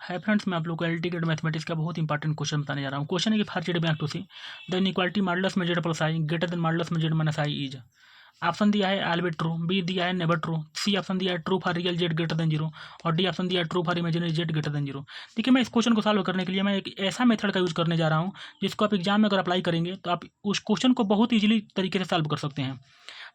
Hi friends, मैं आप लोग को एल्टीग्रेड मैथमेटिक्स का बहुत इंपॉर्टेंट क्वेश्चन बताने जा रहा हूँ। क्वेश्चन है कि for z belong to C the inequality modulus में z plus i greater than modulus में z minus i is. Option दिया है ऑलवेज ट्रू, बी दिया है नेवर ट्रू, सी ऑप्शन दिया है true for real Z greater than zero और D option दिया है true for imaginary Z greater than zero. देखिए, मैं इस क्वेश्चन को सॉल्व करने के लिए मैं एक ऐसा मेथड का यूज़ करने जा रहा हूँ जिसको आप एग्जाम में अगर अप्लाई करेंगे तो आप उस क्वेश्चन को बहुत ईजिली तरीके से सॉल्व कर सकते हैं।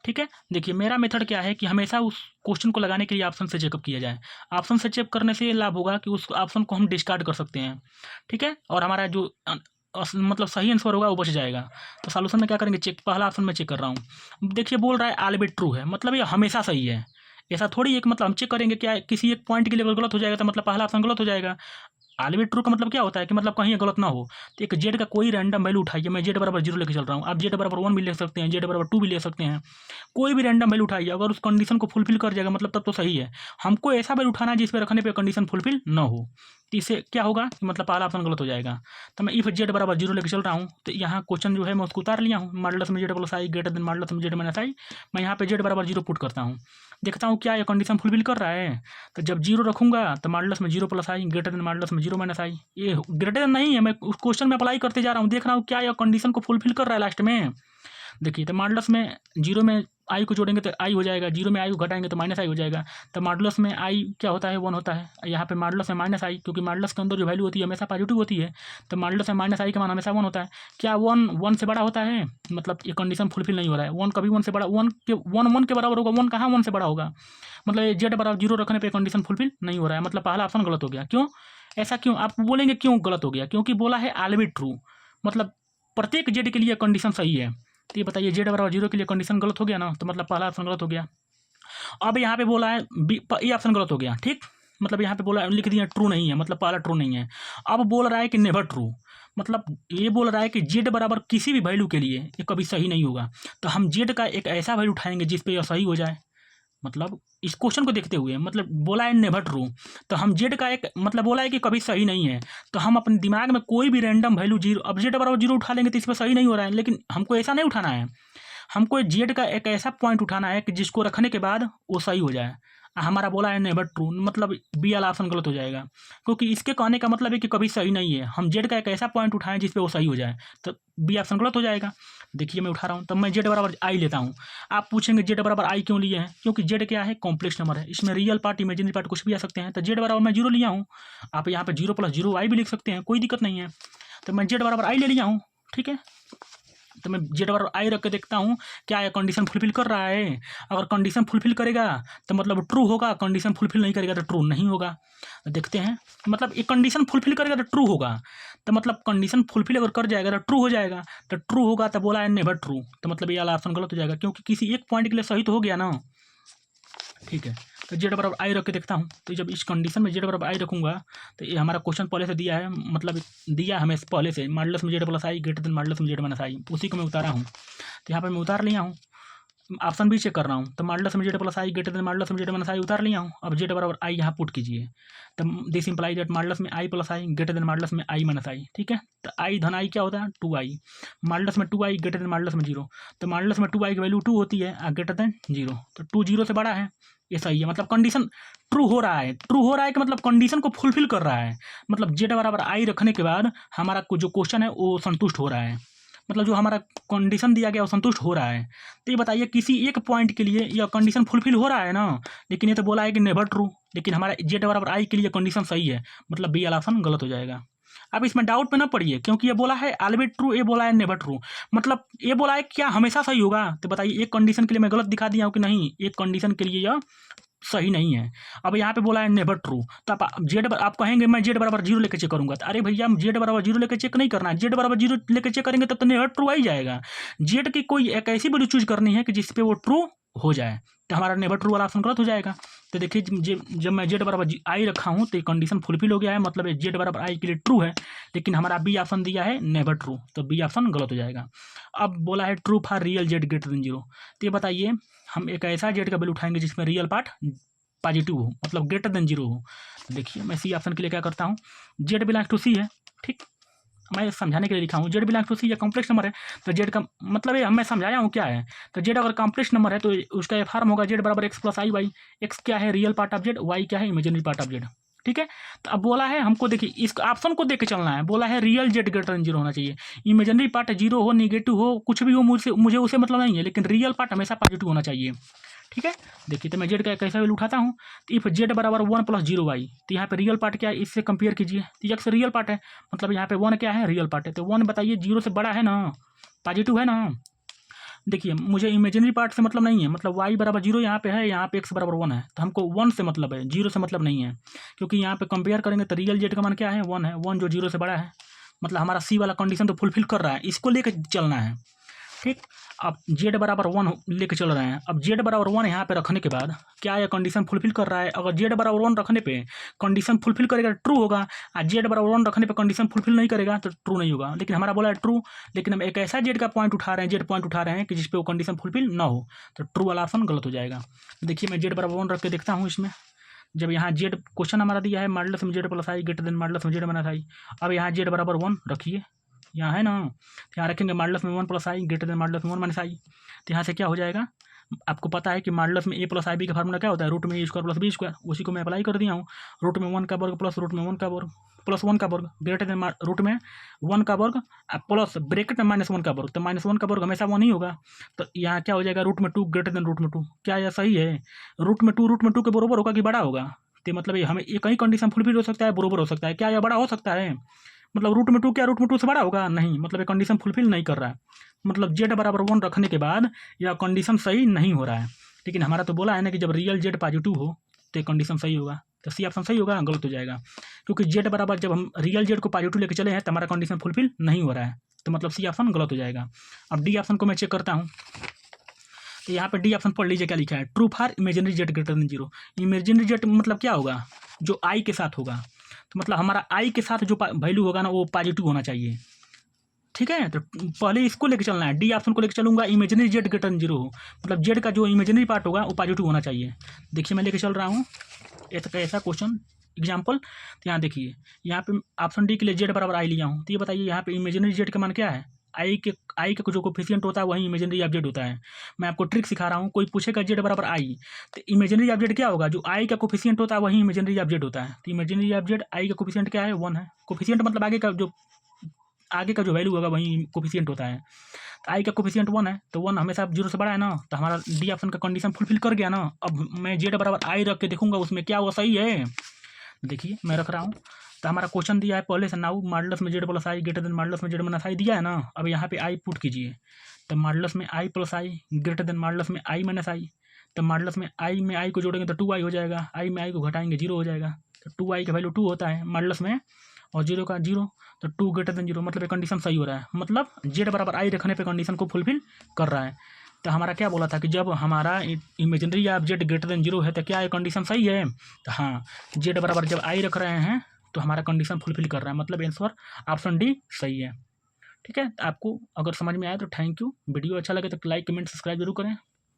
ठीक है, देखिए मेरा मेथड क्या है कि हमेशा उस क्वेश्चन को लगाने के लिए ऑप्शन से चेकअप किया जाए। ऑप्शन से चेक करने से ये लाभ होगा कि उस ऑप्शन को हम डिस्कार्ड कर सकते हैं। ठीक है, और हमारा जो मतलब सही आंसर होगा वो बच जाएगा। तो सॉल्यूशन में क्या करेंगे, चेक पहला ऑप्शन में चेक कर रहा हूँ। देखिए बोल रहा है ऑलवेज ट्रू है, मतलब ये हमेशा सही है। ऐसा थोड़ी एक मतलब हम चेक करेंगे क्या किसी एक पॉइंट के लिए अगर गलत हो जाएगा तो मतलब पहला ऑप्शन गलत हो जाएगा। ऑलवेज ट्रू का मतलब क्या होता है कि मतलब कहीं गलत ना हो। तो एक जेड का कोई रैंडम वैल्यू उठाइए, मैं जेड बराबर जीरो लेके चल रहा हूँ, आप जेड बराबर वन भी ले सकते हैं, जेड बराबर टू भी ले सकते हैं। कोई भी रैंडम वैल्यू उठाइए, अगर उस कंडीशन को फुलफिल कर जाएगा मतलब तब तो सही है। हमको ऐसा वैल्यू उठाना है जिस पे रखने पे कंडीशन फुलफिल ना हो। तो इससे क्या होगा कि मतलब पहला ऑप्शन गलत हो जाएगा। तो मैं इफ जेड बराबर जीरो लेके चल रहा हूँ, तो यहाँ क्वेश्चन जो है मैं उसको उतार लिया हूँ, मॉडुलस में z plus i greater than modulus में जेड माइनस आई। मैं यहाँ पे जेड बराबर जीरो पुट करता हूँ, देखता हूँ क्या ये कंडीशन फुलफिल कर रहा है। तो जब जीरो रखूंगा तो मॉडुलस में zero plus i greater than modulus में जीरो माइनस आई। ये ग्रेटर देन नहीं है, मैं उस क्वेश्चन में अप्लाई करते जा रहा हूँ, देख रहा हूँ क्या यह कंडीशन को फुलफिल कर रहा है लास्ट में। देखिए, तो मॉडुलस में जीरो में आई को जोड़ेंगे तो आई हो जाएगा, जीरो में आई को घटाएंगे तो माइनस आई हो जाएगा। तो मॉडुलस में आई क्या होता है, वन होता है। यहाँ पे मॉडुलस में माइनस आई, क्योंकि मॉडुलस के अंदर जो वैल्यू होती है हमेशा पॉजिटिव होती है, तो मॉडुलस में माइनस आई का मान हमेशा वन होता है। क्या वन वन से बड़ा होता है, मतलब ये कंडीशन फुलफिल नहीं हो रहा है। वन कभी वन से बड़ा, वन के बराबर होगा, वन कहाँ वन से बड़ा होगा। मतलब ये जेड बराबर जीरो रखने पर कंडीशन फुलफिल नहीं हो रहा है, मतलब पहला ऑप्शन गलत हो गया। क्यों ऐसा, क्यों आप बोलेंगे क्यों गलत हो गया, क्योंकि बोला है ऑलवेज ट्रू, मतलब प्रत्येक जेड के लिए कंडीशन सही है। तो ये बताइए जेड बराबर जीरो के लिए कंडीशन गलत हो गया ना, तो मतलब पहला ऑप्शन गलत हो गया। अब यहाँ पे बोला है ये ऑप्शन गलत हो गया, ठीक। मतलब यहाँ पे बोला लिख दिया ट्रू नहीं है, मतलब पहला ट्रू नहीं है। अब बोल रहा है कि नेवर ट्रू, मतलब ये बोल रहा है कि जेड बराबर किसी भी वैल्यू के लिए ये कभी सही नहीं होगा। तो हम जेड का एक ऐसा वैल्यू उठाएंगे जिस पे यह सही हो जाए। मतलब इस क्वेश्चन को देखते हुए मतलब बोला है नेवर ट्रू, तो हम जेड का एक मतलब बोला है कि कभी सही नहीं है। तो हम अपने दिमाग में कोई भी रैंडम वैल्यू जीरो, अब जेड बराबर जीरो उठा लेंगे तो इस पर सही नहीं हो रहा है, लेकिन हमको ऐसा नहीं उठाना है। हमको जेड का एक ऐसा पॉइंट उठाना है कि जिसको रखने के बाद वो सही हो जाए। हमारा बोला है नेवर ट्रू, मतलब बी वाला ऑप्शन गलत हो जाएगा, क्योंकि इसके कहने का मतलब है कि कभी सही नहीं है। हम जेड का एक ऐसा पॉइंट उठाएं जिस पे वो सही हो जाए, तो बी ऑप्शन गलत हो जाएगा। देखिए मैं उठा रहा हूँ, तब मैं जेड बराबर आई लेता हूँ। आप पूछेंगे जेड बराबर आई क्यों लिए हैं, क्योंकि जेड क्या है, कॉम्प्लेक्स नंबर है, इसमें रियल पार्ट इमेजिनरी पार्ट कुछ भी आ सकते हैं। तो जेड बराबर मैं जीरो लिया हूँ, आप यहाँ पे जीरो प्लस जीरो आई भी लिख सकते हैं, कोई दिक्कत नहीं है। तो मैं जेड बराबर आई ले लिया हूँ, ठीक है। तो मैं जेड बराबर आई रख के देखता हूँ क्या ये कंडीशन फुलफिल कर रहा है। अगर कंडीशन फुलफिल करेगा तो मतलब ट्रू होगा, कंडीशन फुलफिल नहीं करेगा तो ट्रू नहीं होगा। तो देखते हैं, मतलब ये कंडीशन फुलफिल करेगा तो ट्रू होगा, तो मतलब कंडीशन फुलफिल अगर कर जाएगा तो ट्रू हो जाएगा। तो ट्रू होगा तो बोला है नेवर ट्रू, तो मतलब ये वाला ऑप्शन गलत हो जाएगा, क्योंकि किसी एक पॉइंट के लिए सही तो हो गया ना। ठीक है, तो जेड बराबर आई रख के देखता हूँ। तो जब इस कंडीशन में जेड बराबर आई रखूँगा तो ये हमारा क्वेश्चन पहले से दिया है, मतलब दिया हमें पहले से मॉडुलस में z plus i greater than modulus में जेड माइनस आई, उसी को मैं उतारा हूँ। तो यहाँ पर मैं उतार लिया हूँ, ऑप्शन भी चेक कर रहा हूँ। तो मॉडुलस में z plus i greater than modulus में जेड माइनस आई उतार लिया हूँ। अब जेड बराबर आई यहाँ पुट कीजिए, तो दिस इंप्लाई दैट मॉडुलस में आई plus i greater than modulus में आई माइनस आई। ठीक है, तो आई धन आई क्या होता है, टू आई। मॉडुलस में two I greater than modulus में जीरो, तो मॉडुलस में टू आई की वैल्यू टू होती है ग्रेटर देन जीरो, तो टू जीरो से बड़ा है, ये सही है। मतलब कंडीशन ट्रू हो रहा है, ट्रू हो रहा है कि मतलब कंडीशन को फुलफिल कर रहा है। मतलब जेड बराबर आई रखने के बाद हमारा जो क्वेश्चन है वो संतुष्ट हो रहा है, मतलब जो हमारा कंडीशन दिया गया वो संतुष्ट हो रहा है। तो ये बताइए किसी एक पॉइंट के लिए यह कंडीशन फुलफिल हो रहा है ना, लेकिन ये तो बोला है कि नेवर ट्रू, लेकिन हमारा जेड बराबर आई के लिए कंडीशन सही है, मतलब बी वाला ऑप्शन गलत हो जाएगा। अब इसमें डाउट में ना पड़िए, क्योंकि ये बोला है ऑलवेज ट्रू, ये बोला है नेवर ट्रू, मतलब ये बोला है क्या हमेशा सही होगा। तो बताइए एक कंडीशन के लिए मैं गलत दिखा दिया हूँ कि नहीं, एक कंडीशन के लिए यह सही नहीं है। अब यहाँ पे बोला है नेवर ट्रू, तो आप कहेंगे मैं जेड बराबर जीरो लेके चेक करूंगा, तो अरे भैया हम जेड बराबर जीरो लेके चेक नहीं करना है, जेड बराबर जीरो लेके चेक करेंगे तब तो नेवर ट्रू आ ही जाएगा। जेड की कोई एक ऐसी वैल्यू चूज करनी है कि जिसपे वो ट्रू हो जाए, तो हमारा नेवर ट्रू वाला ऑप्शन गलत हो जाएगा। तो देखिए जब मैं जेड बराबर आई रखा हूँ तो ये कंडीशन फुलफिल हो गया है, मतलब जेड बराबर आई के लिए ट्रू है, लेकिन हमारा बी ऑप्शन दिया है नेवर ट्रू, तो बी ऑप्शन गलत हो जाएगा। अब बोला है true for real Z greater than zero, तो ये बताइए हम एक ऐसा जेड का वैल्यू उठाएंगे जिसमें रियल पार्ट पॉजिटिव हो, मतलब ग्रेटर देन जीरो हो। तो देखिए मैं सी ऑप्शन के लिए क्या करता हूँ, जेड बिलोंग्स टू सी है, ठीक। मैं समझाने के लिए लिखा हूँ जेड बिलोंग्स टू सी, ये कॉम्प्लेक्स नंबर है, तो जेड का मतलब ये मैं समझाया हूँ क्या है। तो जेड अगर कॉम्प्लेक्स नंबर है तो उसका ये फॉर्म होगा जेड बराबर X plus I Y. X क्या है, real part of Z, Y क्या है, इमेजिनरी पार्ट ऑफ जेड। ठीक है। तो अब बोला है हमको, देखिए इस ऑप्शन को देख के चलना है। बोला है real Z greater than zero होना चाहिए, इमेजिनरी पार्ट जीरो हो, निगेटिव हो, कुछ भी हो, मुझे उसे मतलब नहीं है, लेकिन रियल पार्ट हमेशा पॉजिटिव होना चाहिए। ठीक है, देखिए तो मैं जेड का कैसा वैल्यू उठाता हूँ, तो इफ जेड बराबर 1 + 0y, तो यहाँ पे रियल पार्ट क्या है, इससे कंपेयर कीजिए, तो एक्स रियल पार्ट है, मतलब यहाँ पे 1 क्या है, रियल पार्ट है। तो 1 बताइए 0 से बड़ा है ना, पॉजिटिव है ना। देखिए मुझे इमेजिनरी पार्ट से मतलब नहीं है, मतलब y बराबर 0 यहाँ पे है, यहाँ पे x बराबर 1 है, तो हमको 1 से मतलब है, 0 से मतलब नहीं है, क्योंकि यहाँ पे कंपेयर करेंगे तो रियल जेड का मान क्या है, 1 है, 1 जो 0 से बड़ा है, मतलब हमारा सी वाला कंडीशन तो फुलफिल कर रहा है, इसको लेकर चलना है। ठीक, अब जेड बराबर 1 लेके चल रहे हैं। अब जेड बराबर 1 यहाँ पे रखने के बाद क्या यह कंडीशन फुलफिल कर रहा है, अगर जेड बराबर 1 रखने पे कंडीशन फुलफिल करेगा ट्रू होगा, और जेड बराबर 1 रखने पे कंडीशन फुलफिल नहीं करेगा तो ट्रू नहीं होगा। लेकिन हमारा बोला है ट्रू, लेकिन हम एक ऐसा जेड का पॉइंट उठा रहे हैं, जेड पॉइंट उठा रहे हैं कि जिसपे वो कंडीशन फुलफिल ना हो, तो ट्रू वाला ऑप्शन गलत हो जाएगा। देखिए मैं जेड बराबर 1 रख के देखता हूँ इसमें, जब यहाँ जेड क्वेश्चन हमारा दिया है मॉडुलस में z plus i greater than modulus में जेड माइनस आई, अब यहाँ जेड बराबर 1 रखिए, यहाँ है ना, यहाँ रखेंगे मॉडुलस में 1 + आई ग्रेटर देन मॉडुलस में 1 - आई, तो यहाँ से क्या हो जाएगा, आपको पता है कि मॉडुलस में a + IB का फार्मूला क्या होता है, √में a² + b², उसी को मैं अप्लाई कर दिया हूँ। रूट में 1 का वर्ग प्लस रूट में 1 का वर्ग प्लस 1 का वर्ग ग्रेटर देन रूट में 1 का वर्ग प्लस ब्रैकेट में -1 का वर्ग, तो -1 का वर्ग हमेशा 1 ही होगा, तो यहाँ क्या हो जाएगा, √2 ग्रेटर देन √2। क्या यह सही है, √2 के बराबर होगा कि बड़ा होगा, तो मतलब ये हमें एक ही कंडीशन फुलफिल हो सकता है, बराबर हो सकता है, क्या यह बड़ा हो सकता है, मतलब √2 क्या √2 से बड़ा होगा, नहीं, मतलब ये कंडीशन फुलफिल नहीं कर रहा है, मतलब जेड बराबर 1 रखने के बाद यह कंडीशन सही नहीं हो रहा है। लेकिन हमारा तो बोला है ना कि जब रियल जेड पॉजिटिव हो तो कंडीशन सही होगा, तो सी ऑप्शन सही होगा, गलत हो जाएगा, क्योंकि जेड बराबर जब हम रियल जेड को पॉजिटिव लेके चले हैं तो हमारा कंडीशन फुलफिल नहीं हो रहा है, तो मतलब सी ऑप्शन गलत हो जाएगा। अब डी ऑप्शन को मैं चेक करता हूँ, तो यहाँ पे डी ऑप्शन पढ़ लीजिए क्या लिखा है, true for imaginary Z greater than zero. Imaginary Z मतलब क्या होगा, जो आई के साथ होगा, तो मतलब हमारा आई के साथ जो वैल्यू होगा ना वो पॉजिटिव होना चाहिए। ठीक है, तो पहले इसको लेके चलना है, डी ऑप्शन को लेके चलूंगा, imaginary Z greater than zero हो, मतलब जेड का जो इमेजिनरी पार्ट होगा वो पॉजिटिव होना चाहिए। देखिए मैं लेके चल रहा हूँ ऐसा क्वेश्चन एग्जाम्पल, तो यहाँ देखिए, यहाँ पे ऑप्शन डी के लिए जेड बराबर आई लिया हूँ, तो ये बताइए यहाँ पे इमेजिनरी जेड का मान क्या है, आई के जो कोफिशिएंट होता है वही इमेजिनरी ऑब्जेक्ट होता है। मैं आपको ट्रिक सिखा रहा हूँ, कोई पूछेगा जेड बराबर आई, तो इमेजिनरी ऑब्जेक्ट क्या होगा, जो आई का कोफिशिएंट होता है वही इमेजिनरी ऑब्जेक्ट होता है, तो इमेजिनरी ऑब्जेक्ट आई का कोफिशिएंट क्या है, 1 है, कोफिशिएंट मतलब आगे का जो वैल्यू होगा वही कोफिशिएंट होता है, तो आई का कोफिशिएंट 1 है, तो 1 हमेशा 0 से बड़ा है ना, तो हमारा डी ऑप्शन का कंडीशन फुलफिल कर गया ना। अब मैं जेड बराबर आई रख के देखूंगा उसमें क्या वो सही है, देखिए मैं रख रहा हूँ, तो हमारा क्वेश्चन दिया है पहले से, नाउ मॉडुलस में z plus i greater than modulus में जेड माइनस आई दिया है ना, अब यहाँ पे आई पुट कीजिए, तो मॉडुलस में आई plus i greater than modulus में आई माइनस आई, तो मॉडुलस में आई को जोड़ेंगे तो 2i हो जाएगा, आई में आई को घटाएंगे 0 हो जाएगा, तो 2i का वैल्यू 2 होता है मॉडुलस में, और 0 का 0, तो 2 ग्रेटर देन 0, मतलब ये कंडीशन सही हो रहा है, मतलब जेड बराबर आई रखने पे कंडीशन को फुलफिल कर रहा है। तो हमारा क्या बोला था कि जब हमारा इमेजिनरी ऑब्जेक्ट ग्रेटर देन 0 है तो क्या ये कंडीशन सही है, तो हाँ, जेड बराबर जब आई रख रहे हैं तो हमारा कंडीशन फुलफिल कर रहा है, मतलब आंसर ऑप्शन डी सही है। ठीक है, आपको अगर समझ में आए तो थैंक यू, वीडियो अच्छा लगे तो लाइक कमेंट सब्सक्राइब जरूर करें।